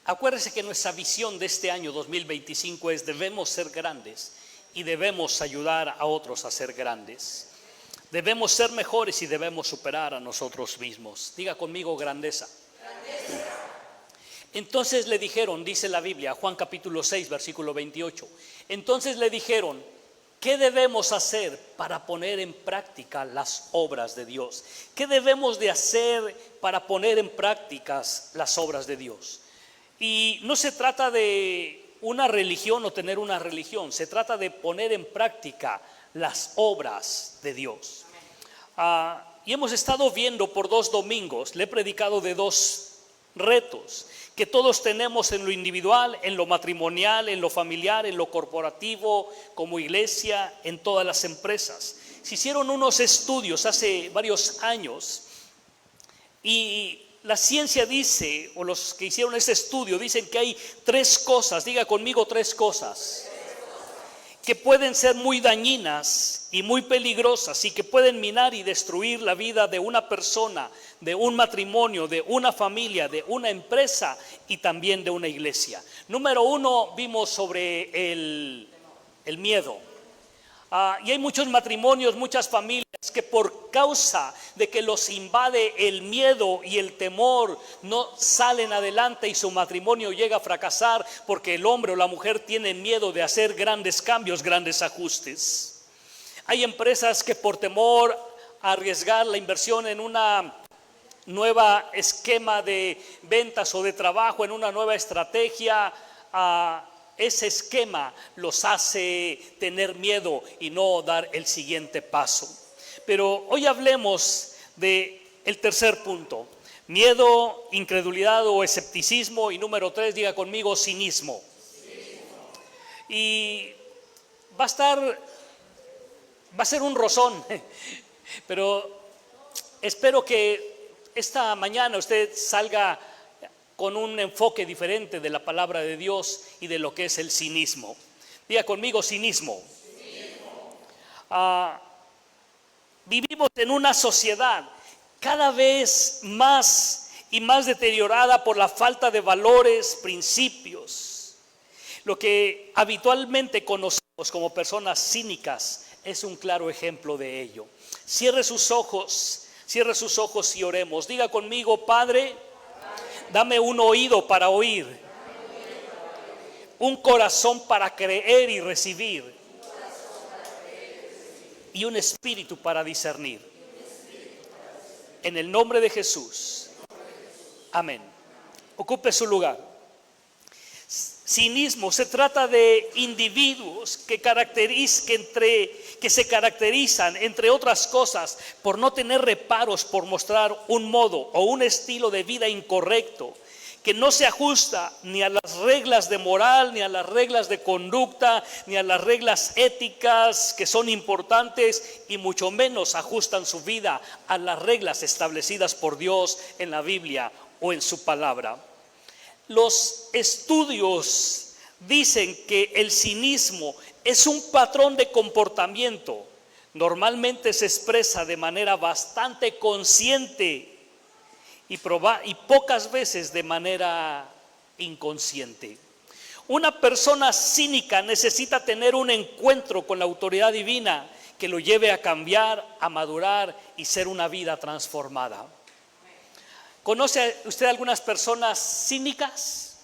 Acuérdese que nuestra visión de este año 2025 es: debemos ser grandes y debemos ayudar a otros a ser grandes. Debemos ser mejores y debemos superar a nosotros mismos. Diga conmigo: grandeza. Grandeza. Entonces le dijeron, dice la Biblia, Juan capítulo 6, versículo 28. Entonces le dijeron: ¿qué debemos hacer para poner en práctica las obras de Dios? ¿Qué debemos de hacer para poner en práctica las obras de Dios? Y no se trata de una religión o tener una religión, se trata de poner en práctica las obras de Dios. Y hemos estado viendo por 2 domingos, le he predicado de 2 retos que todos tenemos en lo individual, en lo matrimonial, en lo familiar, en lo corporativo, como iglesia, en todas las empresas. Se hicieron unos estudios hace varios años y la ciencia dice, o los que hicieron ese estudio dicen que hay 3 cosas, diga conmigo 3 cosas, que pueden ser muy dañinas y muy peligrosas y que pueden minar y destruir la vida de una persona, de un matrimonio, de una familia, de una empresa y también de una iglesia. Número 1, vimos sobre el miedo. Y hay muchos matrimonios, muchas familias que por causa de que los invade el miedo y el temor no salen adelante y su matrimonio llega a fracasar porque el hombre o la mujer tienen miedo de hacer grandes cambios, grandes ajustes. Hay empresas que por temor a arriesgar la inversión en una nueva esquema de ventas o de trabajo, en una nueva estrategia, ese esquema los hace tener miedo y no dar el siguiente paso. Pero hoy hablemos del tercer punto: miedo, incredulidad o escepticismo. Y número 3, diga conmigo: cinismo. Y va a ser un rozón, pero espero que esta mañana usted salga con un enfoque diferente de la palabra de Dios y de lo que es el cinismo. Diga conmigo: cinismo. Vivimos en una sociedad cada vez más y más deteriorada por la falta de valores, principios. Lo que habitualmente conocemos como personas cínicas es un claro ejemplo de ello. Cierre sus ojos y oremos. Diga conmigo: Padre, dame un oído para oír, un corazón para creer y recibir, y un espíritu para discernir. En el nombre de Jesús. Amén. Ocupe su lugar. Cinismo se trata de individuos que se caracterizan, entre otras cosas, por no tener reparos por mostrar un modo o un estilo de vida incorrecto, que no se ajusta ni a las reglas de moral, ni a las reglas de conducta, ni a las reglas éticas que son importantes, y mucho menos ajustan su vida a las reglas establecidas por Dios en la Biblia o en su palabra. Los estudios dicen que el cinismo es un patrón de comportamiento. Normalmente se expresa de manera bastante consciente y pocas veces de manera inconsciente. Una persona cínica necesita tener un encuentro con la autoridad divina que lo lleve a cambiar, a madurar y ser una vida transformada. ¿Conoce usted algunas personas cínicas?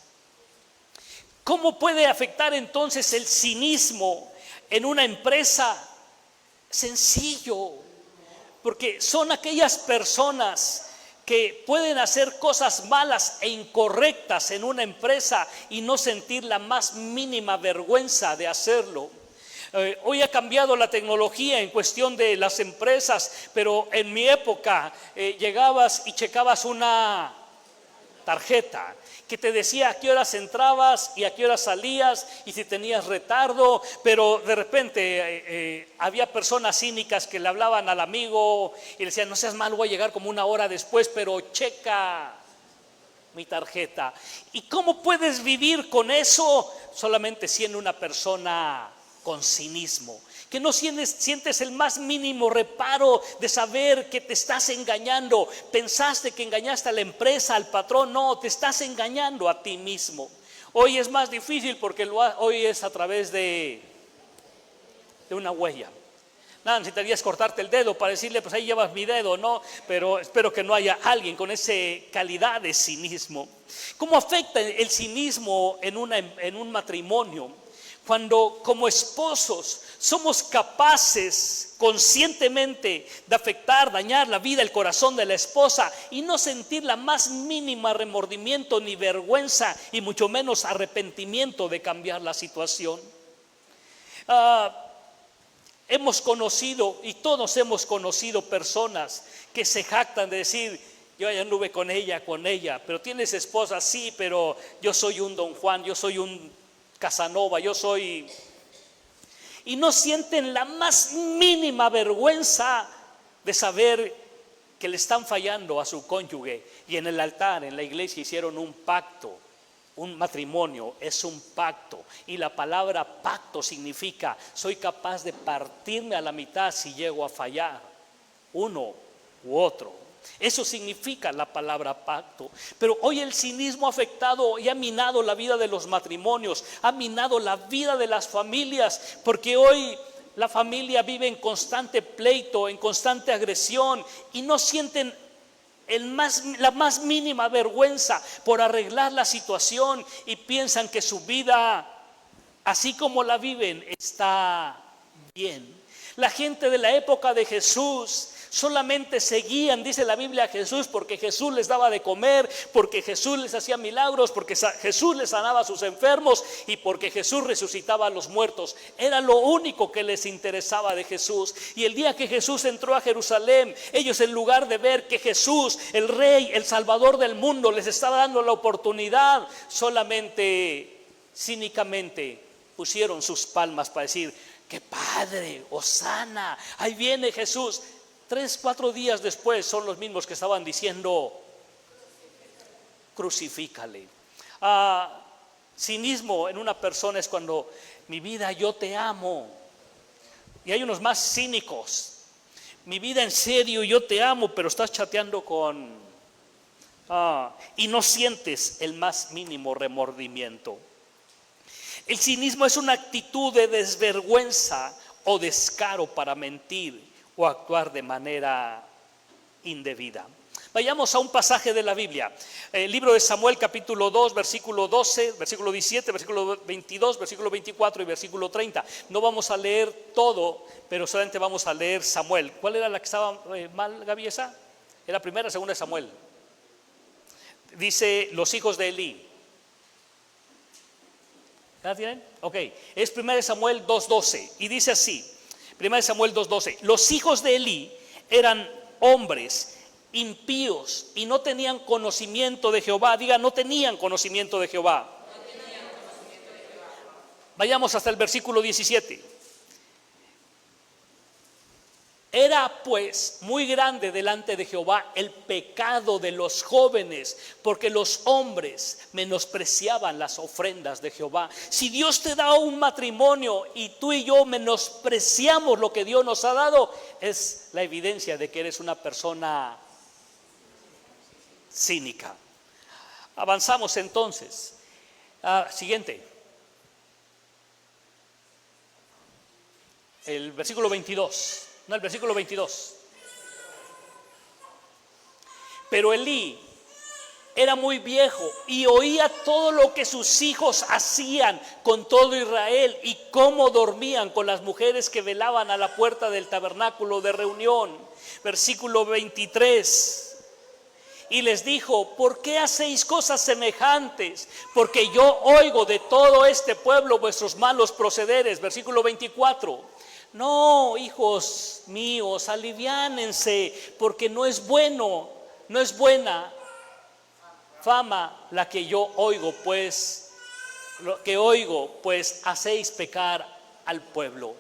¿Cómo puede afectar entonces el cinismo en una empresa? Sencillo, porque son aquellas personas que pueden hacer cosas malas e incorrectas en una empresa y no sentir la más mínima vergüenza de hacerlo. Hoy ha cambiado la tecnología en cuestión de las empresas, pero en mi época llegabas y checabas una tarjeta que te decía a qué horas entrabas y a qué horas salías y si tenías retardo, pero de repente había personas cínicas que le hablaban al amigo y le decían: no seas malo, voy a llegar como una hora después, pero checa mi tarjeta. ¿Y cómo puedes vivir con eso? Solamente siendo una persona con cinismo, que no sientes el más mínimo reparo de saber que te estás engañando. Pensaste que engañaste a la empresa, al patrón. No, te estás engañando a ti mismo. Hoy es más difícil porque hoy es a través de una huella. Nada, necesitarías cortarte el dedo para decirle, pues ahí llevas mi dedo, ¿no? Pero espero que no haya alguien con esa calidad de cinismo. ¿Cómo afecta el cinismo en un matrimonio? Cuando como esposos somos capaces conscientemente de afectar, dañar la vida, el corazón de la esposa y no sentir la más mínima remordimiento ni vergüenza y mucho menos arrepentimiento de cambiar la situación. Hemos conocido y todos hemos conocido personas que se jactan de decir: yo ya anduve con ella, pero tienes esposa, sí, pero yo soy un Don Juan, yo soy un Casanova, y no sienten la más mínima vergüenza de saber que le están fallando a su cónyuge. Y en el altar, en la iglesia, hicieron un pacto. Un matrimonio es un pacto, y la palabra pacto significa: soy capaz de partirme a la mitad si llego a fallar, uno u otro. Eso significa la palabra pacto. Pero hoy el cinismo ha afectado y ha minado la vida de los matrimonios, ha minado la vida de las familias, porque hoy la familia vive en constante pleito, en constante agresión, y no sienten la más mínima vergüenza por arreglar la situación, y piensan que su vida, así como la viven, está bien. La gente de la época de Jesús solamente seguían, dice la Biblia, a Jesús porque Jesús les daba de comer, porque Jesús les hacía milagros, porque Jesús les sanaba a sus enfermos y porque Jesús resucitaba a los muertos. Era lo único que les interesaba de Jesús. Y el día que Jesús entró a Jerusalén, ellos, en lugar de ver que Jesús, el Rey, el Salvador del mundo, les estaba dando la oportunidad, solamente, cínicamente, pusieron sus palmas para decir: ¡qué padre! ¡Hosana! ¡Ahí viene Jesús! 3, 4 días después son los mismos que estaban diciendo: crucifícale. Cinismo en una persona es cuando: mi vida, yo te amo. Y hay unos más cínicos: mi vida, en serio, yo te amo, pero estás chateando con... y no sientes el más mínimo remordimiento. El cinismo es una actitud de desvergüenza o descaro para mentir o actuar de manera indebida. Vayamos a un pasaje de la Biblia, el libro de Samuel, capítulo 2, versículo 12, versículo 17, versículo 22, versículo 24 y versículo 30. No vamos a leer todo, pero solamente vamos a leer Samuel. ¿Cuál era la que estaba mal, Gaby, esa? ¿Era primera o segunda de Samuel? Dice: los hijos de Elí. ¿La tienen? Ok, es 1 Samuel 2:12 y dice así: 1 Samuel 2:12, los hijos de Elí eran hombres impíos y no tenían conocimiento de Jehová. Diga: no tenían conocimiento de Jehová. Vayamos hasta el versículo 17. Era pues muy grande delante de Jehová el pecado de los jóvenes, porque los hombres menospreciaban las ofrendas de Jehová. Si Dios te da un matrimonio y tú y yo menospreciamos lo que Dios nos ha dado, es la evidencia de que eres una persona cínica. Avanzamos entonces. Siguiente. El versículo 22. No, el versículo 22. Pero Elí era muy viejo y oía todo lo que sus hijos hacían con todo Israel y cómo dormían con las mujeres que velaban a la puerta del tabernáculo de reunión. Versículo 23. Y les dijo: ¿por qué hacéis cosas semejantes? Porque yo oigo de todo este pueblo vuestros malos procederes. Versículo 24. No, hijos míos, aliviánense, porque no es buena fama la que yo oigo, pues hacéis pecar al pueblo.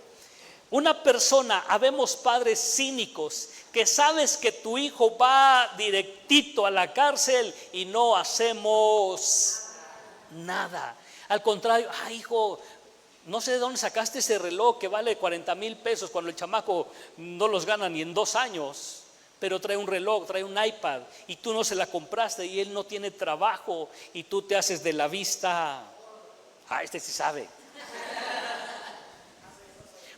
Una persona, habemos padres cínicos, que sabes que tu hijo va directito a la cárcel y no hacemos nada. Al contrario: hijo, no sé de dónde sacaste ese reloj que vale 40,000 pesos cuando el chamaco no los gana ni en 2 años, pero trae un reloj, trae un iPad y tú no se la compraste y él no tiene trabajo y tú te haces de la vista. Este sí sabe.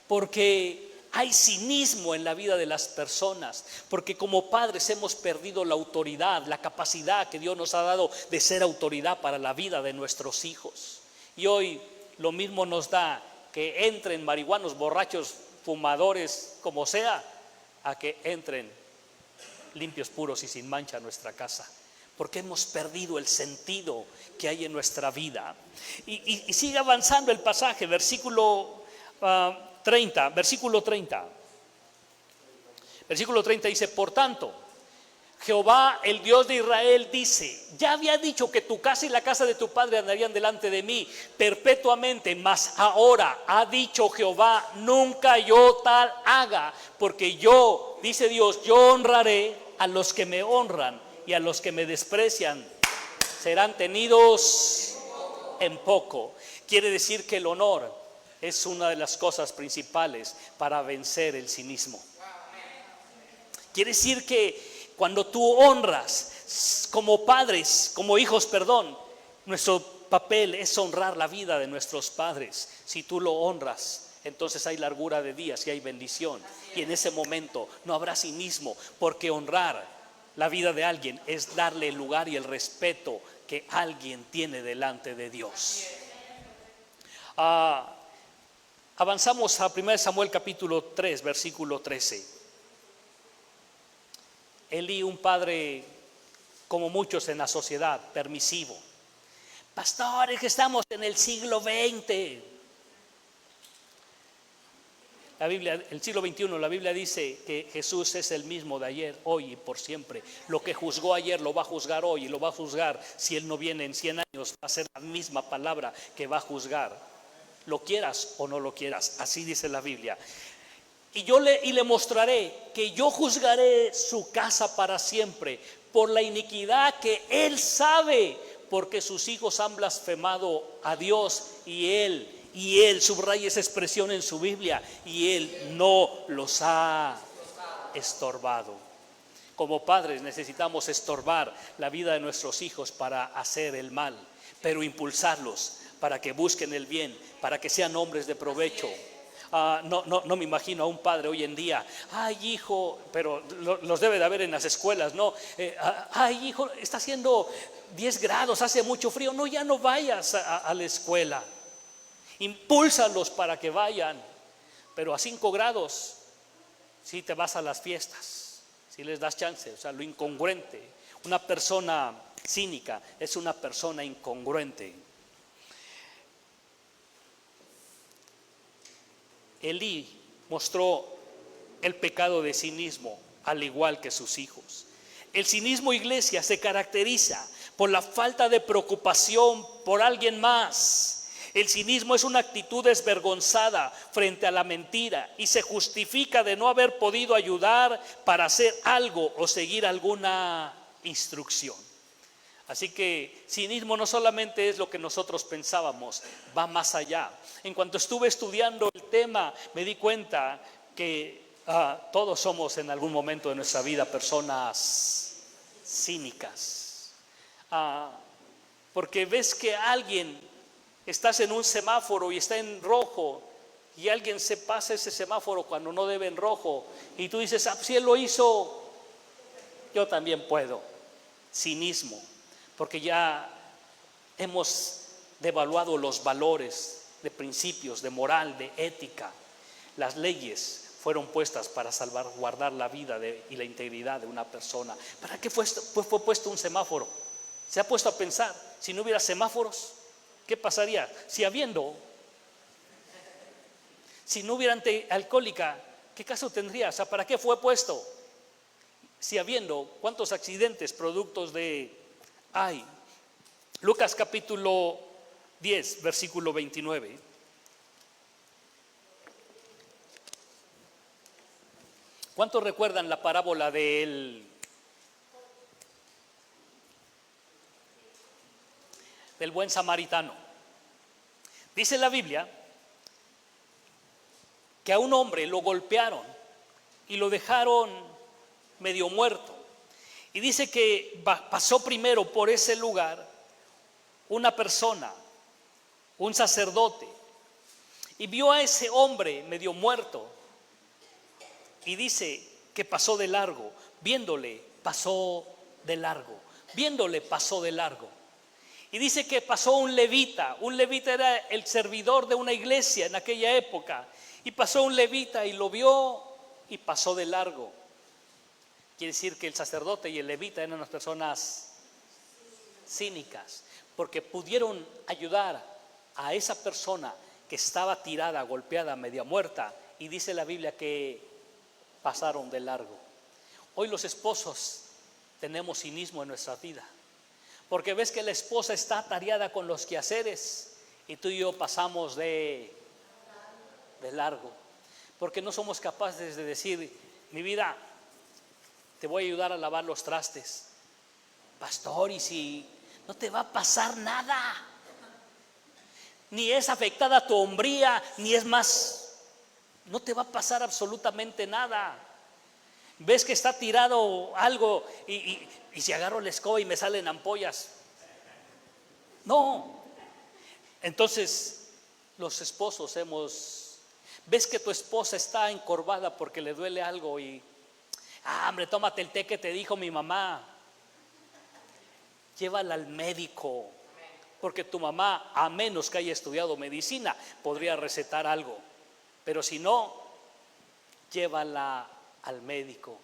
Porque hay cinismo en la vida de las personas, porque como padres hemos perdido la autoridad, la capacidad que Dios nos ha dado de ser autoridad para la vida de nuestros hijos. Y hoy lo mismo nos da que entren marihuanos, borrachos, fumadores, como sea, a que entren limpios, puros y sin mancha a nuestra casa, porque hemos perdido el sentido que hay en nuestra vida. Y sigue avanzando el pasaje, versículo 30. Versículo 30 dice: por tanto, Jehová, el Dios de Israel, dice: ya había dicho que tu casa y la casa de tu padre andarían delante de mí perpetuamente, mas ahora ha dicho Jehová: nunca yo tal haga, porque yo, dice Dios, yo honraré a los que me honran, y a los que me desprecian serán tenidos en poco. Quiere decir que el honor es una de las cosas principales para vencer el cinismo. Quiere decir que cuando tú honras, como padres, como hijos, nuestro papel es honrar la vida de nuestros padres. Si tú lo honras, entonces hay largura de días y hay bendición. Y en ese momento no habrá cinismo, porque honrar la vida de alguien es darle el lugar y el respeto que alguien tiene delante de Dios. Avanzamos a 1 Samuel capítulo 3, versículo 13. Elí, un padre como muchos en la sociedad, permisivo. Pastores, que estamos en el siglo XX. La Biblia, el siglo XXI, la Biblia dice que Jesús es el mismo de ayer, hoy y por siempre. Lo que juzgó ayer lo va a juzgar hoy y lo va a juzgar si Él no viene en 100 años. Va a ser la misma palabra que va a juzgar. Lo quieras o no lo quieras, así dice la Biblia. Y le mostraré que yo juzgaré su casa para siempre por la iniquidad que él sabe, porque sus hijos han blasfemado a Dios y él subraya esa expresión en su Biblia, y él no los ha estorbado. Como padres necesitamos estorbar la vida de nuestros hijos para hacer el mal, pero impulsarlos para que busquen el bien, para que sean hombres de provecho. No me imagino a un padre hoy en día: ay, hijo, pero los debe de haber en las escuelas, ¿no? Ay, hijo, está haciendo 10 grados, hace mucho frío. No, ya no vayas a la escuela. Impúlsalos para que vayan. Pero a 5 grados, si te vas a las fiestas, si les das chance. O sea, lo incongruente. Una persona cínica es una persona incongruente. Elí mostró el pecado de cinismo, al igual que sus hijos. El cinismo, iglesia, se caracteriza por la falta de preocupación por alguien más. El cinismo es una actitud desvergonzada frente a la mentira y se justifica de no haber podido ayudar para hacer algo o seguir alguna instrucción. Así que cinismo no solamente es lo que nosotros pensábamos, va más allá. En cuanto estuve estudiando el tema, me di cuenta que todos somos en algún momento de nuestra vida personas cínicas. Porque ves que estás en un semáforo y está en rojo, y alguien se pasa ese semáforo cuando no debe en rojo, y tú dices: si él lo hizo, yo también puedo. Cinismo. Porque ya hemos devaluado los valores de principios, de moral, de ética. Las leyes fueron puestas para salvaguardar la vida y la integridad de una persona. ¿Para qué fue puesto un semáforo? ¿Se ha puesto a pensar? Si no hubiera semáforos, ¿qué pasaría? Si no hubiera antialcohólica, ¿qué caso tendría? O sea, ¿para qué fue puesto? Si habiendo, ¿cuántos accidentes productos de hay? Lucas capítulo 10, versículo 29. ¿Cuántos recuerdan la parábola del buen samaritano? Dice la Biblia que a un hombre lo golpearon y lo dejaron medio muerto. Y dice que pasó primero por ese lugar una persona, un sacerdote, y vio a ese hombre medio muerto, y dice que pasó de largo. Viéndole, pasó de largo. Viéndole, pasó de largo. Y dice que pasó un levita. Un levita era el servidor de una iglesia en aquella época. Y pasó un levita y lo vio y pasó de largo. Quiere decir que el sacerdote y el levita eran unas personas cínicas, porque pudieron ayudar a esa persona que estaba tirada, golpeada, media muerta. Y dice la Biblia que pasaron de largo. Hoy los esposos tenemos cinismo en nuestra vida, porque ves que la esposa está atareada con los quehaceres y tú y yo pasamos de largo, porque no somos capaces de decir: mi vida, te voy a ayudar a lavar los trastes. Pastor, y si no te va a pasar nada, ni es afectada tu hombría, ni es más, no te va a pasar absolutamente nada. Ves que está tirado algo y si agarro la escoba y me salen ampollas. No. Entonces los esposos ves que tu esposa está encorvada porque le duele algo y hombre, tómate el té que te dijo mi mamá. Llévala al médico, porque tu mamá, a menos que haya estudiado medicina, podría recetar algo, pero si no, llévala al médico.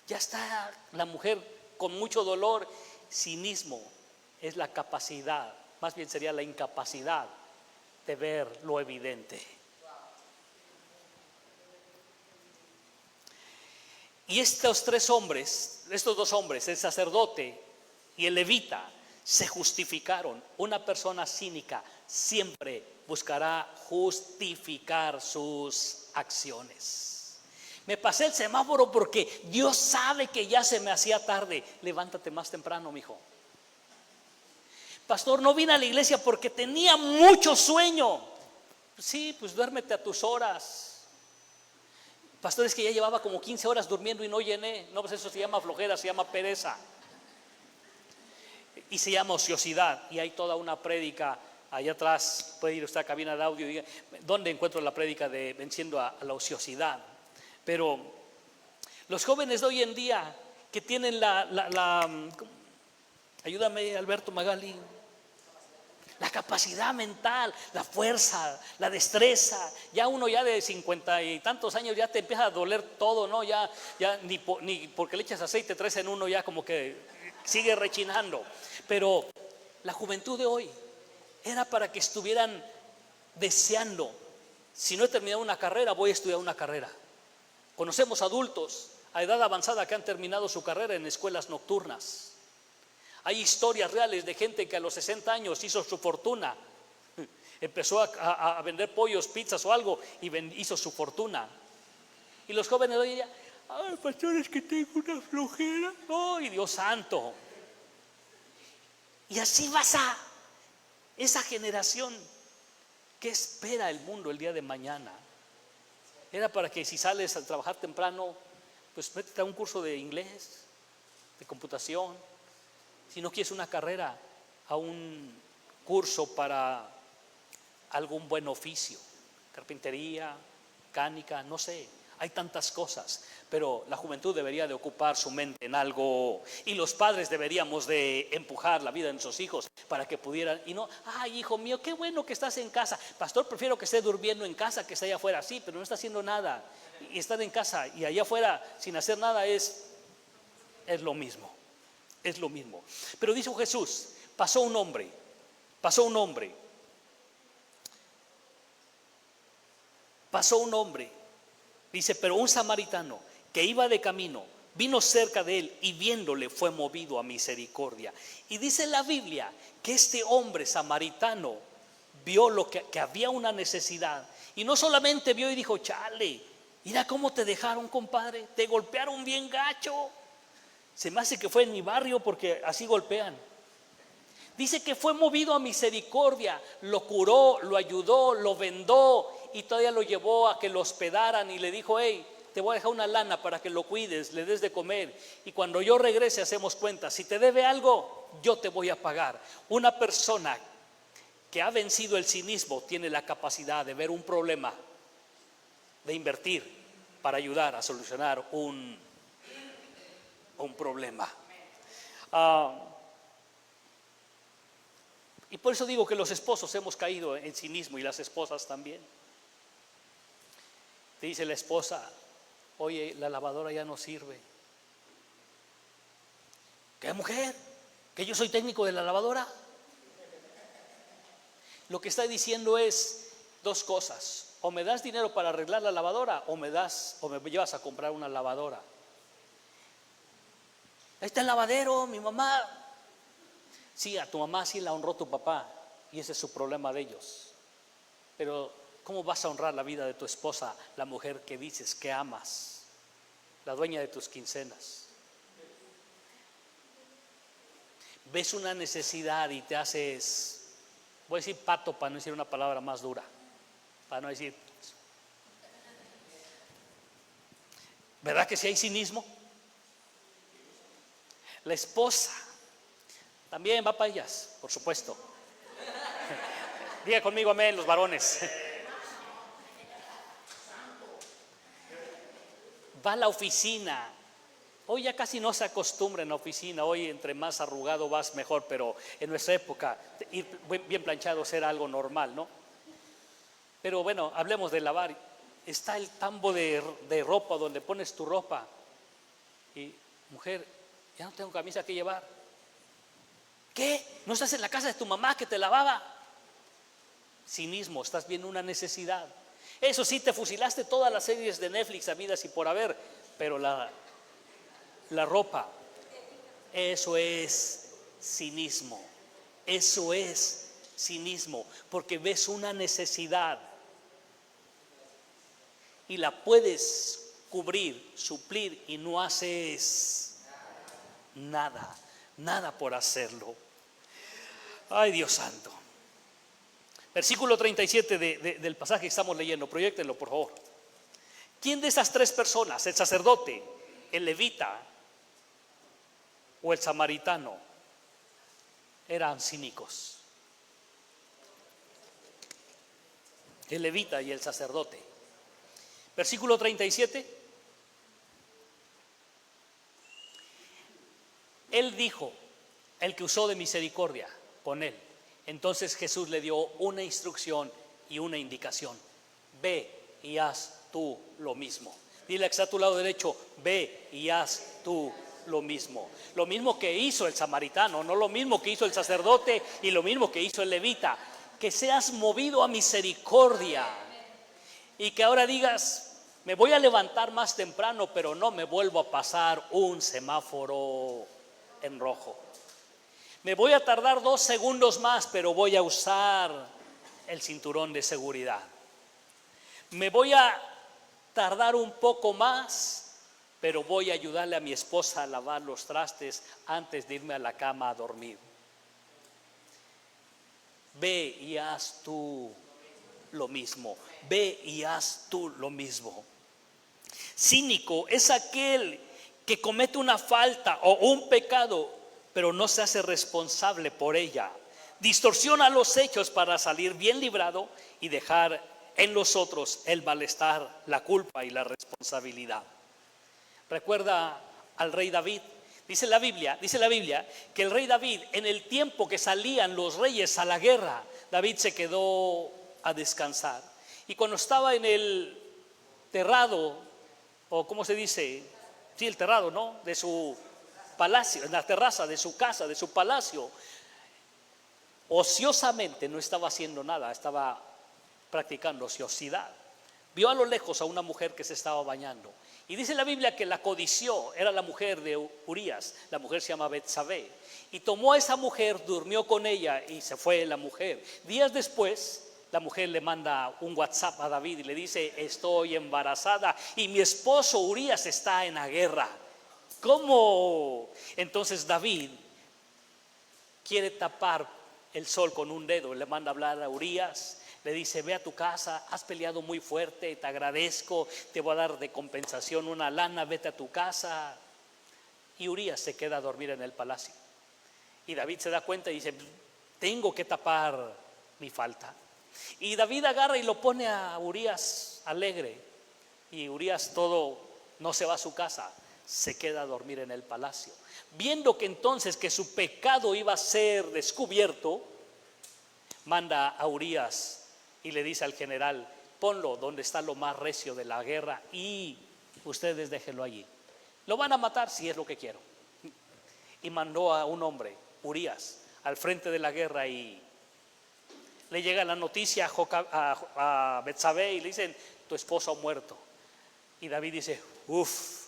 Ya está la mujer con mucho dolor. Cinismo es la capacidad, más bien sería la incapacidad de ver lo evidente. Y estos dos hombres, el sacerdote y el levita, se justificaron. Una persona cínica siempre buscará justificar sus acciones. Me pasé el semáforo porque Dios sabe que ya se me hacía tarde. Levántate más temprano, mijo. Pastor, no vine a la iglesia porque tenía mucho sueño. Sí, pues duérmete a tus horas. Pastor, es que ya llevaba como 15 horas durmiendo y no llené. No, pues eso se llama flojera, se llama pereza. Y se llama ociosidad. Y hay toda una prédica allá atrás. Puede ir usted a cabina de audio y diga: ¿dónde encuentro la prédica de venciendo a la ociosidad? Pero los jóvenes de hoy en día que tienen ayúdame, Alberto Magali, la capacidad mental, la fuerza, la destreza. Ya uno ya de 50 y tantos años ya te empieza a doler todo, ¿no? Ya ni porque le echas aceite 3 en 1 ya como que sigue rechinando. Pero la juventud de hoy era para que estuvieran deseando: si no he terminado una carrera, voy a estudiar una carrera. Conocemos adultos a edad avanzada que han terminado su carrera en escuelas nocturnas. Hay historias reales de gente que a los 60 años hizo su fortuna. Empezó a vender pollos, pizzas o algo y hizo su fortuna. Y los jóvenes de hoy día: ay, pastor, es que tengo una flojera. Ay, Dios santo. Y así vas a esa generación. ¿Qué espera el mundo el día de mañana? Era para que si sales a trabajar temprano, pues métete a un curso de inglés, de computación. Si no quieres una carrera, a un curso para algún buen oficio, carpintería, mecánica, no sé. Hay tantas cosas, pero la juventud debería de ocupar su mente en algo, y los padres deberíamos de empujar la vida de nuestros hijos para que pudieran, y no: ay, hijo mío, qué bueno que estás en casa. Pastor, prefiero que esté durmiendo en casa que esté allá afuera. Sí, pero no está haciendo nada. Y estar en casa y allá afuera sin hacer nada es lo mismo. Es lo mismo. Pero dijo Jesús: pasó un hombre. Dice: pero un samaritano que iba de camino vino cerca de él y viéndole fue movido a misericordia. Y dice la Biblia que este hombre samaritano vio que había una necesidad, y no solamente vio y dijo: chale, mira cómo te dejaron, compadre, te golpearon bien gacho. Se me hace que fue en mi barrio porque así golpean. Dice que fue movido a misericordia, lo curó, lo ayudó, lo vendó y todavía lo llevó a que lo hospedaran y le dijo: hey, te voy a dejar una lana para que lo cuides, le des de comer y cuando yo regrese hacemos cuentas. Si te debe algo, yo te voy a pagar. Una persona que ha vencido el cinismo tiene la capacidad de ver un problema, de invertir para ayudar a solucionar un problema. Y por eso digo que los esposos hemos caído en cinismo y las esposas también. Te dice la esposa: oye, la lavadora ya no sirve. ¿Qué, mujer? ¿Que yo soy técnico de la lavadora? Lo que está diciendo es dos cosas: o me das dinero para arreglar la lavadora o me llevas a comprar una lavadora. Ahí está el lavadero, mi mamá. Sí, a tu mamá sí la honró tu papá y ese es su problema de ellos. Pero ¿cómo vas a honrar la vida de tu esposa, la mujer que dices que amas, la dueña de tus quincenas? Ves una necesidad y te haces, voy a decir pato para no decir una palabra más dura, para no decir, ¿verdad que si hay cinismo? La esposa también va para ellas, por supuesto. Diga conmigo amén, los varones. Va a la oficina. Hoy ya casi no se acostumbra en la oficina. Hoy entre más arrugado vas mejor, pero en nuestra época ir bien planchado era algo normal, ¿no? Pero bueno, hablemos de lavar. Está el tambo de ropa donde pones tu ropa. Y mujer, ya no tengo camisa que llevar. ¿Qué? ¿No estás en la casa de tu mamá que te lavaba? Cinismo, estás viendo una necesidad. Eso sí, te fusilaste todas las series de Netflix habidas y por haber, pero la ropa, eso es cinismo. Eso es cinismo, porque ves una necesidad y la puedes cubrir, suplir y no haces nada por hacerlo. Ay, Dios santo. Versículo 37 del pasaje que estamos leyendo, proyéctenlo por favor. ¿Quién de esas tres personas, el sacerdote, el levita o el samaritano, eran cínicos? El levita y el sacerdote. Versículo 37. Él dijo, el que usó de misericordia con él. Entonces Jesús le dio una instrucción y una indicación: ve y haz tú lo mismo. Dile al que está a tu lado derecho: ve y haz tú lo mismo. Lo mismo que hizo el samaritano, no lo mismo que hizo el sacerdote y lo mismo que hizo el levita. Que seas movido a misericordia y que ahora digas: me voy a levantar más temprano, pero no me vuelvo a pasar un semáforo en rojo. Me voy a tardar 2 segundos más, pero voy a usar el cinturón de seguridad. Me voy a tardar un poco más, pero voy a ayudarle a mi esposa a lavar los trastes antes de irme a la cama a dormir. Ve y haz tú lo mismo. Ve y haz tú lo mismo. Cínico es aquel que comete una falta o un pecado, pero no se hace responsable por ella. Distorsiona los hechos para salir bien librado y dejar en los otros el malestar, la culpa y la responsabilidad. Recuerda al rey David. Dice la Biblia que el rey David, en el tiempo que salían los reyes a la guerra, David se quedó a descansar. Y cuando estaba en el terrado, o ¿cómo se dice? Sí, el terrado, ¿no? De su palacio, en la terraza de su casa, de su palacio, ociosamente no estaba haciendo nada, estaba practicando ociosidad. Vio a lo lejos a una mujer que se estaba bañando y dice la Biblia que la codició. Era la mujer de Urías, la mujer se llama Betsabé, y tomó a esa mujer, durmió con ella y se fue la mujer. Días después la mujer le manda un WhatsApp a David y le dice: estoy embarazada y mi esposo Urías está en la guerra. ¿Cómo? Entonces David quiere tapar el sol con un dedo. Le manda a hablar a Urías, le dice: ve a tu casa, has peleado muy fuerte, te agradezco, te voy a dar de compensación una lana, vete a tu casa. Y Urías se queda a dormir en el palacio. Y David se da cuenta y dice: tengo que tapar mi falta. Y David agarra y lo pone a Urías alegre. Y Urías todo no se va a su casa, se queda a dormir en el palacio. Viendo que entonces que su pecado iba a ser descubierto, manda a Urías y le dice al general: ponlo donde está lo más recio de la guerra y ustedes déjenlo allí. Lo van a matar si es lo que quiero. Y mandó a un hombre, Urías, al frente de la guerra, y le llega la noticia a Betsabé y le dicen: tu esposo ha muerto. Y David dice: uff,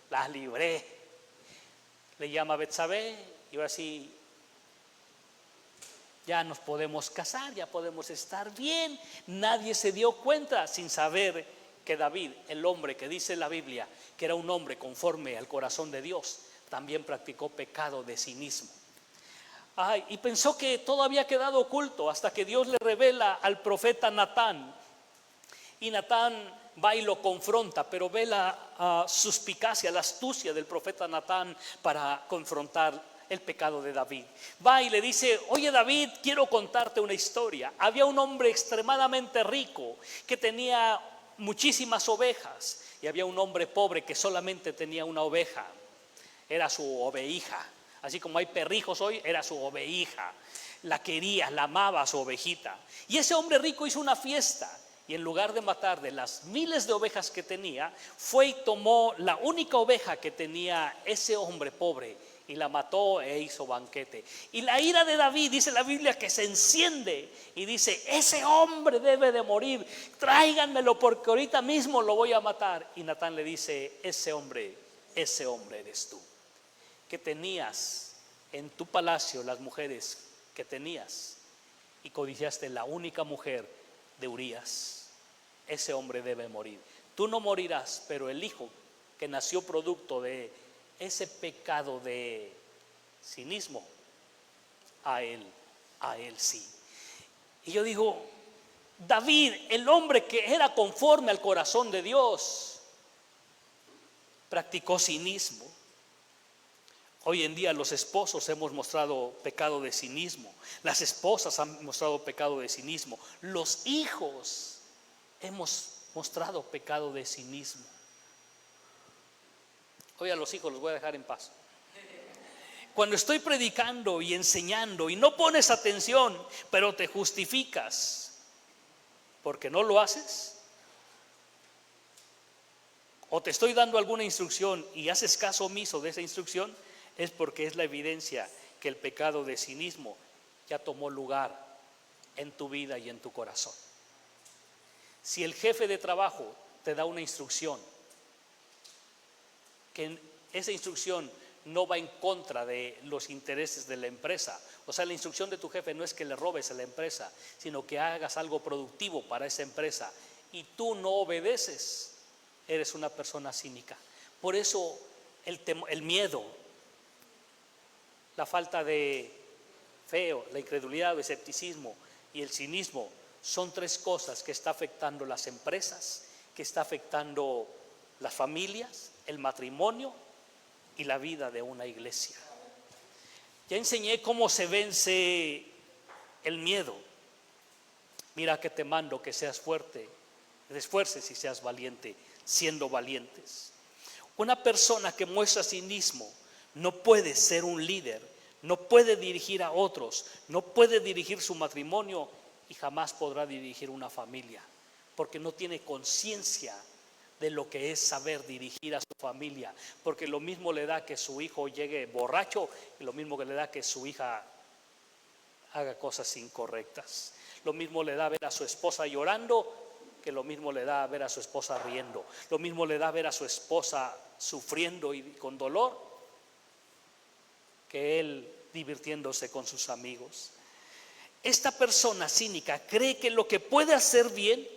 la libré. Le llama a Betsabé y ahora sí, ya nos podemos casar, ya podemos estar bien. Nadie se dio cuenta, sin saber que David, el hombre que dice la Biblia que era un hombre conforme al corazón de Dios, también practicó pecado de cinismo. Y pensó que todo había quedado oculto hasta que Dios le revela al profeta Natán. Y Natán va y lo confronta, pero ve la suspicacia, la astucia del profeta Natán para confrontar el pecado de David. Va y le dice: oye David, quiero contarte una historia. Había un hombre extremadamente rico que tenía muchísimas ovejas, y había un hombre pobre que solamente tenía una oveja. Era su ovejija. Así como hay perrijos hoy, era su ovejija. La quería, la amaba a su ovejita. Y ese hombre rico hizo una fiesta, y en lugar de matar de las miles de ovejas que tenía, fue y tomó la única oveja que tenía ese hombre pobre y la mató e hizo banquete. Y la ira de David, dice la Biblia, que se enciende y dice: ese hombre debe de morir, tráiganmelo porque ahorita mismo lo voy a matar. Y Natán le dice: ese hombre eres tú, que tenías en tu palacio las mujeres que tenías y codiciaste la única mujer de Urías. Ese hombre debe morir. Tú no morirás, pero el hijo que nació producto de ese pecado de cinismo, a él sí. Y yo digo: David, el hombre que era conforme al corazón de Dios, practicó cinismo. Hoy en día los esposos hemos mostrado pecado de cinismo, las esposas han mostrado pecado de cinismo, los hijos hemos mostrado pecado de cinismo. Hoy a los hijos los voy a dejar en paz. Cuando estoy predicando y enseñando y no pones atención, pero te justificas porque no lo haces, o te estoy dando alguna instrucción y haces caso omiso de esa instrucción, es porque es la evidencia que el pecado de cinismo ya tomó lugar en tu vida y en tu corazón. Si el jefe de trabajo te da una instrucción, que esa instrucción no va en contra de los intereses de la empresa, o sea, la instrucción de tu jefe no es que le robes a la empresa, sino que hagas algo productivo para esa empresa, y tú no obedeces, eres una persona cínica. Por eso el miedo, la falta de fe, la incredulidad, el escepticismo y el cinismo son tres cosas que está afectando las empresas, que está afectando las familias, el matrimonio y la vida de una iglesia. Ya enseñé cómo se vence el miedo. Mira que te mando que seas fuerte, te esfuerces y seas valiente, siendo valientes. Una persona que muestra cinismo no puede ser un líder, no puede dirigir a otros, no puede dirigir su matrimonio y jamás podrá dirigir una familia, porque no tiene conciencia de lo que es saber dirigir a su familia, porque lo mismo le da que su hijo llegue borracho y lo mismo que le da que su hija haga cosas incorrectas. Lo mismo le da ver a su esposa llorando que lo mismo le da ver a su esposa riendo. Lo mismo le da ver a su esposa sufriendo y con dolor que él divirtiéndose con sus amigos. Esta persona cínica cree que lo que puede hacer bien,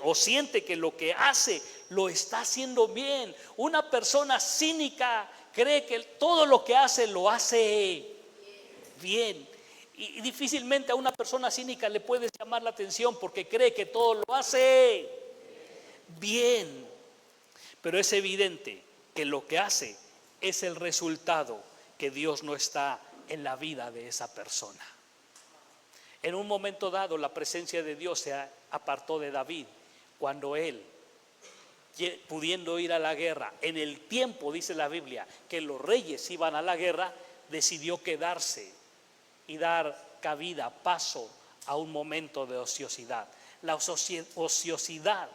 o siente que lo que hace lo está haciendo bien. Una persona cínica cree que todo lo que hace lo hace bien. Y difícilmente a una persona cínica le puedes llamar la atención porque cree que todo lo hace bien. Pero es evidente que lo que hace es el resultado que Dios no está en la vida de esa persona. En un momento dado la presencia de Dios se apartó de David cuando él, pudiendo ir a la guerra, en el tiempo, dice la Biblia, que los reyes iban a la guerra, decidió quedarse y dar cabida, paso a un momento de ociosidad. La ociosidad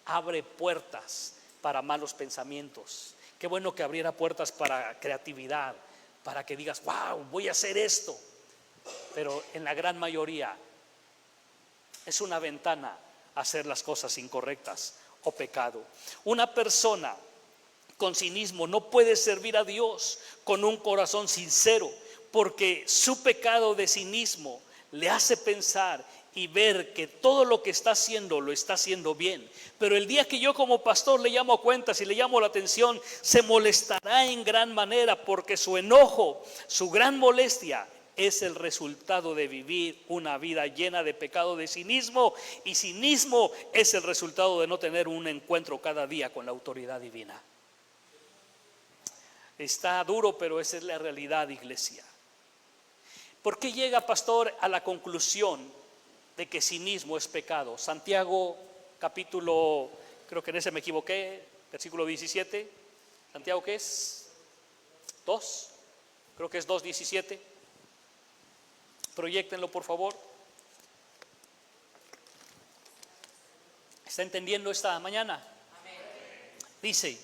abre puertas para malos pensamientos. Qué bueno que abriera puertas para creatividad, para que digas, wow, voy a hacer esto. Pero en la gran mayoría es una ventana a hacer las cosas incorrectas o pecado. Una persona con cinismo no puede servir a Dios con un corazón sincero, porque su pecado de cinismo le hace pensar y ver que todo lo que está haciendo lo está haciendo bien. Pero el día que yo como pastor le llamo a cuentas y le llamo la atención, se molestará en gran manera, porque su enojo, su gran molestia es el resultado de vivir una vida llena de pecado de cinismo, y cinismo es el resultado de no tener un encuentro cada día con la autoridad divina. Está duro, pero esa es la realidad, iglesia. ¿Por qué llega, pastor, a la conclusión de que cinismo es pecado? Santiago capítulo, creo que en ese me equivoqué, versículo 17. ¿Santiago qué es? 2, creo que es 2:17. Proyéctenlo, por favor. ¿Está entendiendo esta mañana? Amén. Dice,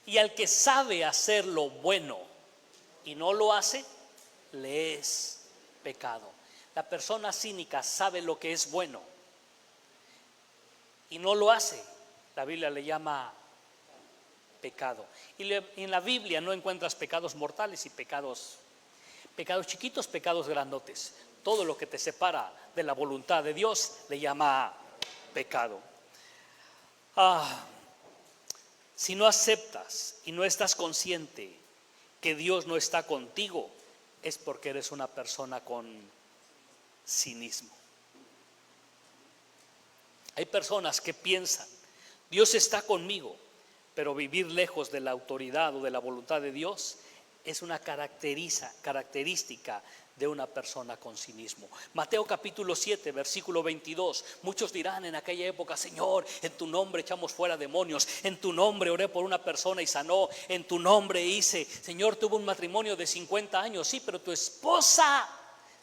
y al que sabe hacer lo bueno y no lo hace, le es pecado. La persona cínica sabe lo que es bueno y no lo hace. La Biblia le llama pecado. Y en la Biblia no encuentras pecados mortales y pecados chiquitos, pecados grandotes. Todo lo que te separa de la voluntad de Dios le llama pecado. Si no aceptas y no estás consciente que Dios no está contigo, es porque eres una persona con cinismo. Hay personas que piensan, Dios está conmigo, pero vivir lejos de la autoridad o de la voluntad de Dios es una característica de una persona con cinismo. Mateo capítulo 7, versículo 22. Muchos dirán en aquella época, Señor, en tu nombre echamos fuera demonios, en tu nombre oré por una persona y sanó, en tu nombre hice. Señor, tuvo un matrimonio de 50 años, sí, pero tu esposa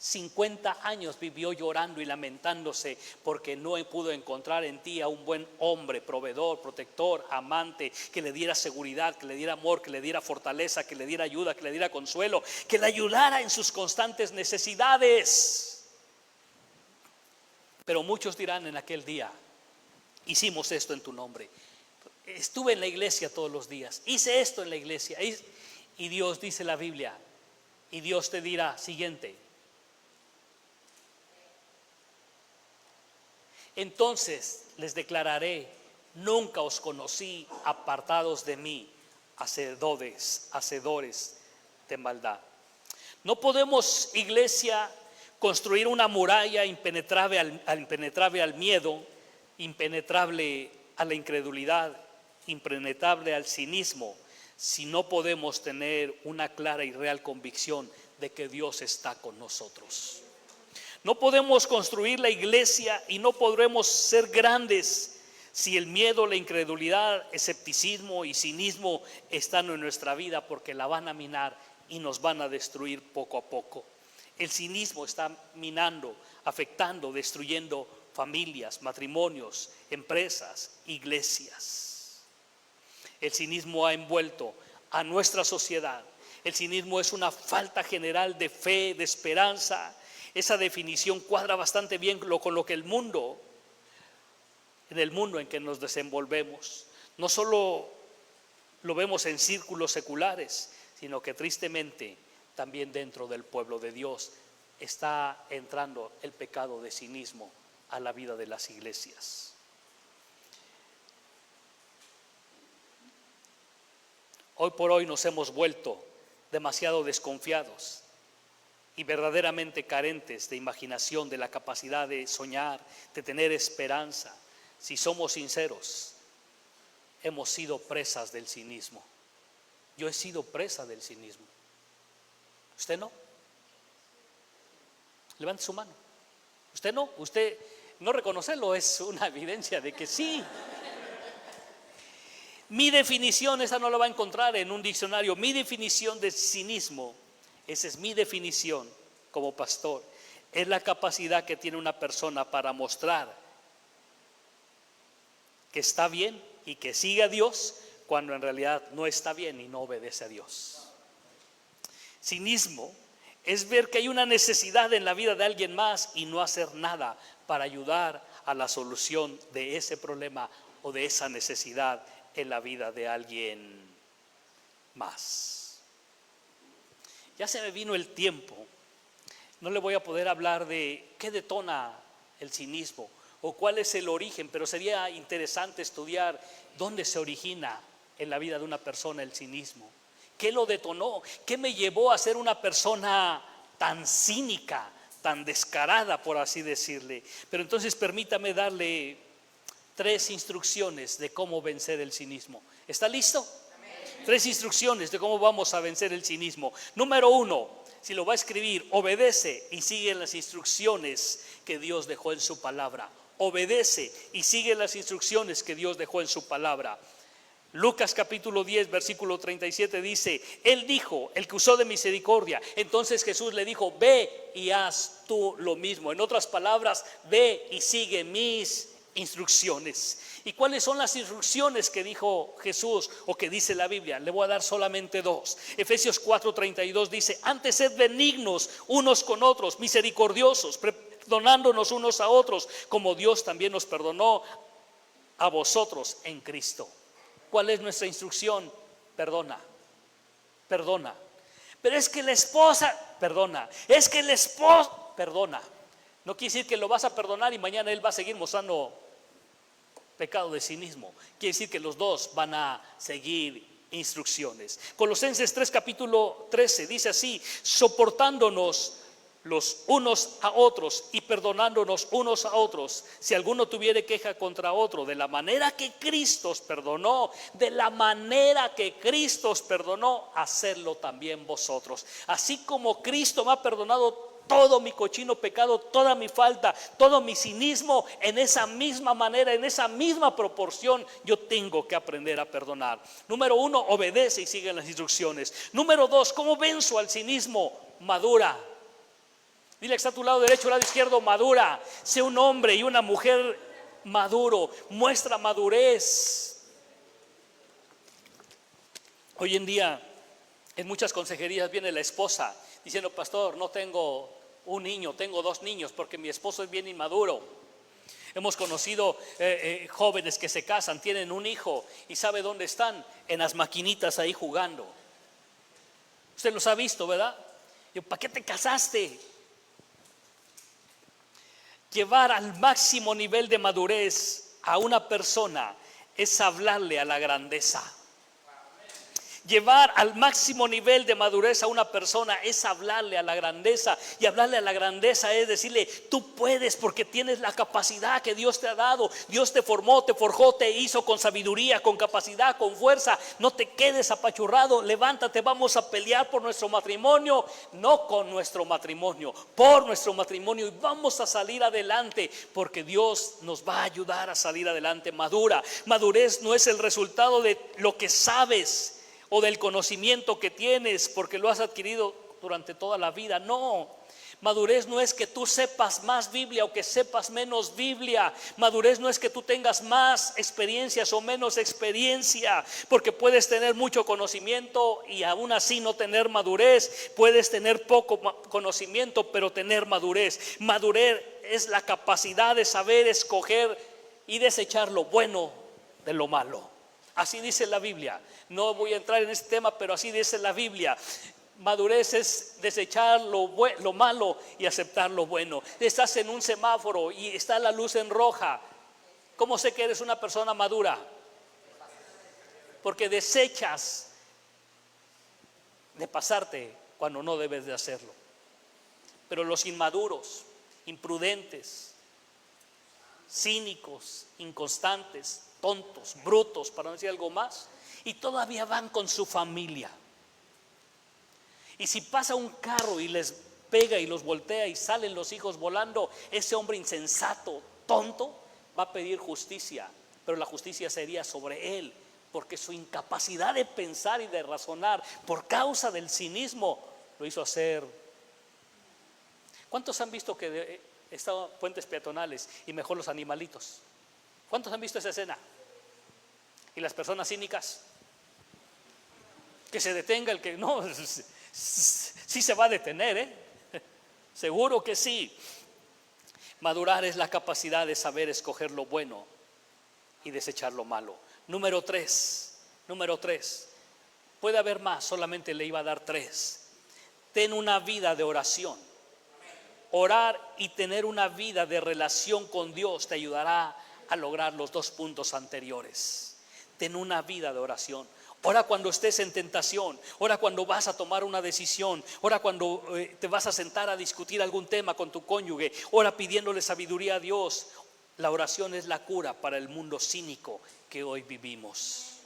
50 años vivió llorando y lamentándose porque no pudo encontrar en ti a un buen hombre, proveedor, protector, amante, que le diera seguridad, que le diera amor, que le diera fortaleza, que le diera ayuda, que le diera consuelo, que le ayudara en sus constantes necesidades. Pero muchos dirán en aquel día, hicimos esto en tu nombre, estuve en la iglesia todos los días, hice esto en la iglesia, y Dios, dice la Biblia, y Dios te dirá siguiente: entonces les declararé, nunca os conocí, apartados de mí, hacedores de maldad. No podemos, iglesia, construir una muralla impenetrable al miedo, impenetrable a la incredulidad, impenetrable al cinismo, si no podemos tener una clara y real convicción de que Dios está con nosotros. No podemos construir la iglesia y no podremos ser grandes si el miedo, la incredulidad, escepticismo y cinismo están en nuestra vida, porque la van a minar y nos van a destruir poco a poco. El cinismo está minando, afectando, destruyendo familias, matrimonios, empresas, iglesias. El cinismo ha envuelto a nuestra sociedad. El cinismo es una falta general de fe, de esperanza. Esa definición cuadra bastante bien con lo que en el mundo en que nos desenvolvemos. No solo lo vemos en círculos seculares, sino que tristemente también dentro del pueblo de Dios está entrando el pecado de cinismo a la vida de las iglesias. Hoy por hoy nos hemos vuelto demasiado desconfiados y verdaderamente carentes de imaginación, de la capacidad de soñar, de tener esperanza. Si somos sinceros, hemos sido presas del cinismo. Yo he sido presa del cinismo. ¿Usted no? Levante su mano. ¿Usted no? Usted no reconocerlo es una evidencia de que sí. Mi definición, esa no la va a encontrar en un diccionario. Mi definición de cinismo, esa es mi definición como pastor, es la capacidad que tiene una persona para mostrar que está bien y que sigue a Dios cuando en realidad no está bien y no obedece a Dios. Cinismo es ver que hay una necesidad en la vida de alguien más y no hacer nada para ayudar a la solución de ese problema o de esa necesidad en la vida de alguien más. Ya se me vino el tiempo. No le voy a poder hablar de qué detona el cinismo o cuál es el origen, pero sería interesante estudiar dónde se origina en la vida de una persona el cinismo. ¿Qué lo detonó? ¿Qué me llevó a ser una persona tan cínica, tan descarada, por así decirle? Pero entonces permítame darle 3 instrucciones de cómo vencer el cinismo. ¿Está listo? Amén. 3 instrucciones de cómo vamos a vencer el cinismo. Número 1, si lo va a escribir, obedece y sigue las instrucciones que Dios dejó en su palabra. Obedece y sigue las instrucciones que Dios dejó en su palabra. Lucas capítulo 10 versículo 37 dice: Él dijo, el que usó de misericordia. Entonces Jesús le dijo: ve y haz tú lo mismo. En otras palabras, ve y sigue mis instrucciones. ¿Y cuáles son las instrucciones que dijo Jesús o que dice la Biblia? Le voy a dar solamente 2. Efesios 4:32 dice: antes sed benignos unos con otros, misericordiosos, perdonándonos unos a otros, como Dios también nos perdonó a vosotros en Cristo. ¿Cuál es nuestra instrucción? Perdona, perdona. Pero es que la esposa, perdona. Es que el esposo, perdona. No quiere decir que lo vas a perdonar y mañana él va a seguir mostrando pecado de cinismo. Quiere decir que los dos van a seguir instrucciones. Colosenses 3 capítulo 13 dice así: soportándonos los unos a otros y perdonándonos unos a otros, si alguno tuviere queja contra otro, de la manera que Cristo os perdonó, de la manera que Cristo os perdonó, hacedlo también vosotros. Así como Cristo me ha perdonado todo mi cochino pecado, toda mi falta, todo mi cinismo, en esa misma manera, en esa misma proporción, yo tengo que aprender a perdonar. Número 1, obedece y sigue las instrucciones. Número 2, ¿cómo venzo al cinismo? Madura. Dile que está a tu lado derecho, lado izquierdo: madura. Sé un hombre y una mujer maduro. Muestra madurez. Hoy en día, en muchas consejerías viene la esposa diciendo: pastor, no tengo un niño, tengo 2 niños porque mi esposo es bien inmaduro. Hemos conocido jóvenes que se casan, tienen un hijo y ¿sabe dónde están? En las maquinitas ahí jugando. Usted los ha visto, ¿verdad? Yo, ¿para qué te casaste? Llevar al máximo nivel de madurez a una persona es hablarle a la grandeza. Llevar al máximo nivel de madurez a una persona es hablarle a la grandeza. Y hablarle a la grandeza es decirle: tú puedes porque tienes la capacidad que Dios te ha dado. Dios te formó, te forjó, te hizo con sabiduría, con capacidad, con fuerza. No te quedes apachurrado, levántate, vamos a pelear por nuestro matrimonio. No con nuestro matrimonio, por nuestro matrimonio. Y vamos a salir adelante porque Dios nos va a ayudar a salir adelante. Madura. Madurez no es el resultado de lo que sabes o del conocimiento que tienes porque lo has adquirido durante toda la vida. No, madurez no es que tú sepas más Biblia o que sepas menos Biblia. Madurez no es que tú tengas más experiencias o menos experiencia, porque puedes tener mucho conocimiento y aún así no tener madurez. Puedes tener poco conocimiento pero tener madurez. Madurez es la capacidad de saber escoger y desechar lo bueno de lo malo. Así dice la Biblia. No voy a entrar en este tema, pero así dice la Biblia. Madurez es desechar lo malo y aceptar lo bueno. Estás en un semáforo y está la luz en roja. ¿Cómo sé que eres una persona madura? Porque desechas de pasarte cuando no debes de hacerlo. Pero los inmaduros, imprudentes, cínicos, inconstantes, tontos, brutos, para no decir algo más, y todavía van con su familia. Y si pasa un carro y les pega y los voltea y salen los hijos volando, ese hombre insensato, tonto, va a pedir justicia, pero la justicia sería sobre él, porque su incapacidad de pensar y de razonar por causa del cinismo lo hizo hacer. ¿Cuántos han visto que están puentes peatonales y mejor los animalitos? ¿Cuántos han visto esa escena? Y las personas cínicas, que se detenga el que no, sí se va a detener, seguro que sí. Madurar es la capacidad de saber escoger lo bueno y desechar lo malo. Número tres, puede haber más, solamente le iba a dar 3. Ten una vida de oración. Orar y tener una vida de relación con Dios te ayudará a lograr los 2 puntos anteriores. Ten una vida de oración. Ora cuando estés en tentación, ora cuando vas a tomar una decisión, ora cuando te vas a sentar a discutir algún tema con tu cónyuge, ora pidiéndole sabiduría a Dios. La oración es la cura para el mundo cínico que hoy vivimos.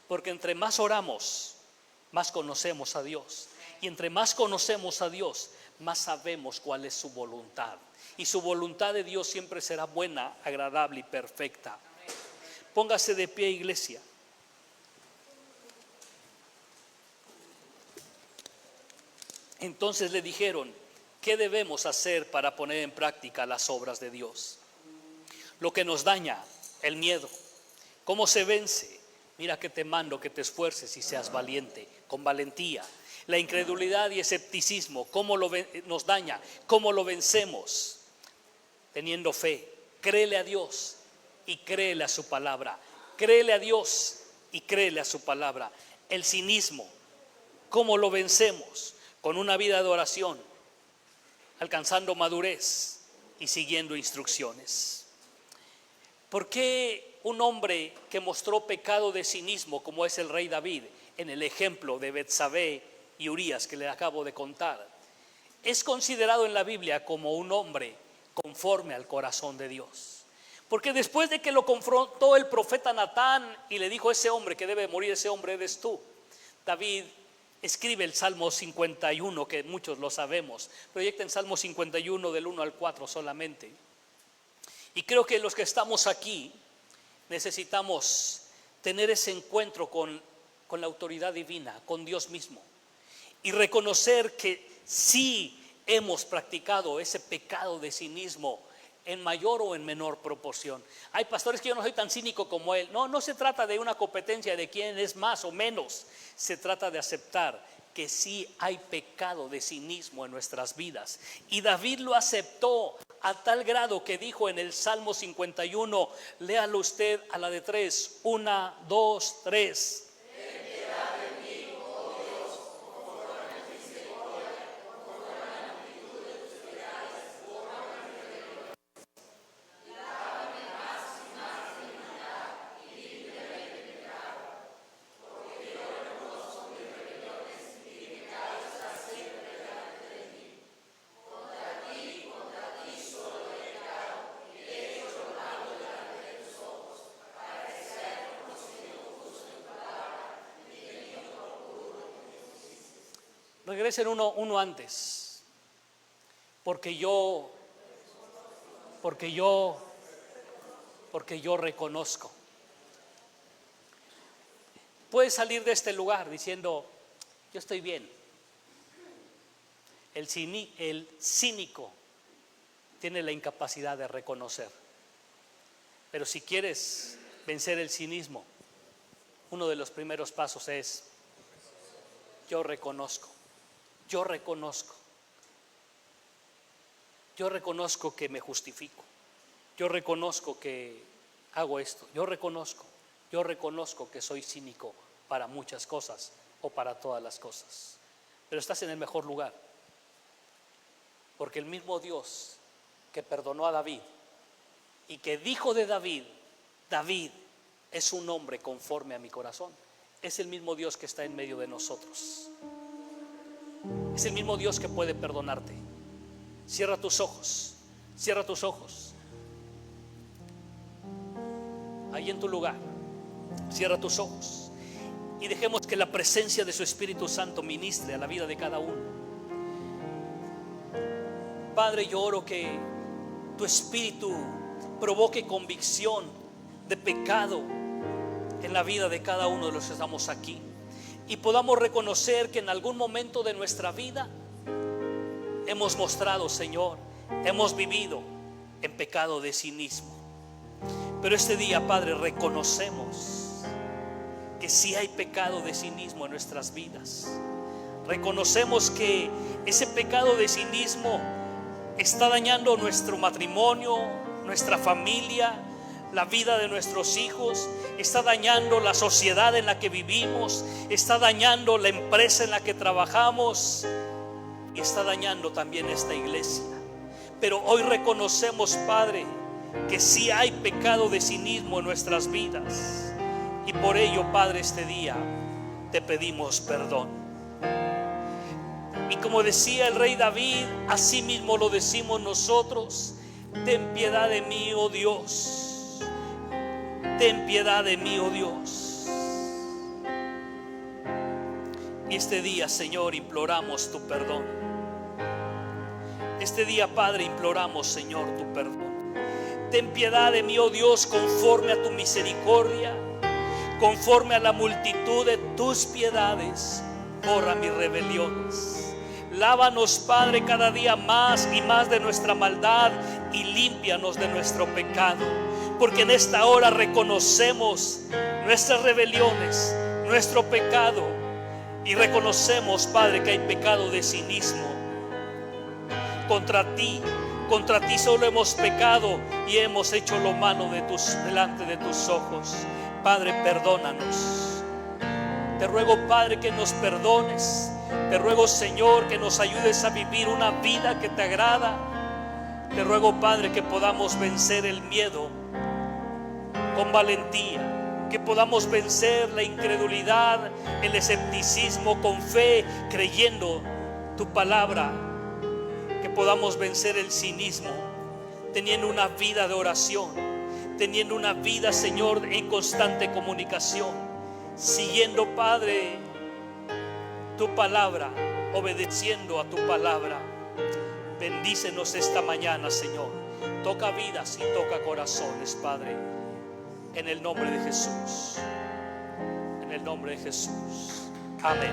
Porque entre más oramos, más conocemos a Dios. Y entre más conocemos a Dios, más sabemos cuál es su voluntad. Y su voluntad de Dios siempre será buena, agradable y perfecta. Póngase de pie, iglesia. Entonces le dijeron, ¿qué debemos hacer para poner en práctica las obras de Dios? Lo que nos daña, el miedo. ¿Cómo se vence? Mira que te mando que te esfuerces y seas valiente, con valentía. La incredulidad y escepticismo, ¿cómo nos daña? ¿Cómo lo vencemos? Teniendo fe. Créele a Dios y créele a su palabra. Créele a Dios y créele a su palabra. El cinismo, ¿cómo lo vencemos? Con una vida de oración, alcanzando madurez y siguiendo instrucciones. ¿Por qué un hombre que mostró pecado de cinismo, como es el rey David, en el ejemplo de Betsabé y Urías que le acabo de contar, es considerado en la Biblia como un hombre conforme al corazón de Dios? Porque después de que lo confrontó el profeta Natán y le dijo, ese hombre que debe morir, ese hombre eres tú, David escribe el Salmo 51, que muchos lo sabemos. Proyecta en Salmo 51 del 1 al 4 solamente. Y creo que los que estamos aquí necesitamos tener ese encuentro con la autoridad divina, con Dios mismo, y reconocer que sí hemos practicado ese pecado de cinismo en mayor o en menor proporción. Hay pastores que yo no soy tan cínico como él. No se trata de una competencia de quién es más o menos. Se trata de aceptar que sí hay pecado de cinismo en nuestras vidas. Y David lo aceptó a tal grado que dijo en el Salmo 51, léalo usted a la de 3, 1, 2, 3. Regresen uno antes. Porque yo reconozco. Puedes salir de este lugar diciendo, yo estoy bien. El cínico tiene la incapacidad de reconocer. Pero si quieres vencer el cinismo, uno de los primeros pasos es, yo reconozco. Yo reconozco que me justifico. Yo reconozco que hago esto. Yo reconozco que soy cínico para muchas cosas o para todas las cosas. Pero estás en el mejor lugar. Porque el mismo Dios que perdonó a David y que dijo de David, David es un hombre conforme a mi corazón, es el mismo Dios que está en medio de nosotros. Es el mismo Dios que puede perdonarte. Cierra tus ojos. Cierra tus ojos. Ahí en tu lugar. Cierra tus ojos. Y dejemos que la presencia de su Espíritu Santo ministre a la vida de cada uno. Padre, yo oro que tu Espíritu provoque convicción de pecado en la vida de cada uno de los que estamos aquí, y podamos reconocer que en algún momento de nuestra vida hemos mostrado, Señor, hemos vivido en pecado de cinismo. Pero este día, Padre, reconocemos que sí hay pecado de cinismo en nuestras vidas. Reconocemos que ese pecado de cinismo está dañando nuestro matrimonio, nuestra familia, la vida de nuestros hijos, está dañando la sociedad en la que vivimos, está dañando la empresa en la que trabajamos y está dañando también esta iglesia. Pero hoy reconocemos, Padre, que sí hay pecado de cinismo en nuestras vidas, y por ello, Padre, este día te pedimos perdón. Y como decía el rey David, así mismo lo decimos nosotros: ten piedad de mí, oh Dios. Ten piedad de mí, oh Dios. Y este día, Señor, imploramos tu perdón. Este día, Padre, imploramos, Señor, tu perdón. Ten piedad de mí, oh Dios, conforme a tu misericordia, conforme a la multitud de tus piedades, borra mis rebeliones. Lávanos, Padre, cada día más y más de nuestra maldad, y límpianos de nuestro pecado. Porque en esta hora reconocemos nuestras rebeliones, nuestro pecado, y reconocemos, Padre, que hay pecado de cinismo. Contra ti solo hemos pecado y hemos hecho lo malo delante de tus ojos. Padre, perdónanos. Te ruego, Padre, que nos perdones. Te ruego, Señor, que nos ayudes a vivir una vida que te agrada. Te ruego, Padre, que podamos vencer el miedo con valentía, que podamos vencer la incredulidad, el escepticismo con fe, creyendo tu palabra, que podamos vencer el cinismo, teniendo una vida de oración, teniendo una vida, Señor, en constante comunicación, siguiendo, Padre, tu palabra, obedeciendo a tu palabra. Bendícenos esta mañana, Señor. Toca vidas y toca corazones, Padre. En el nombre de Jesús. En el nombre de Jesús. Amén.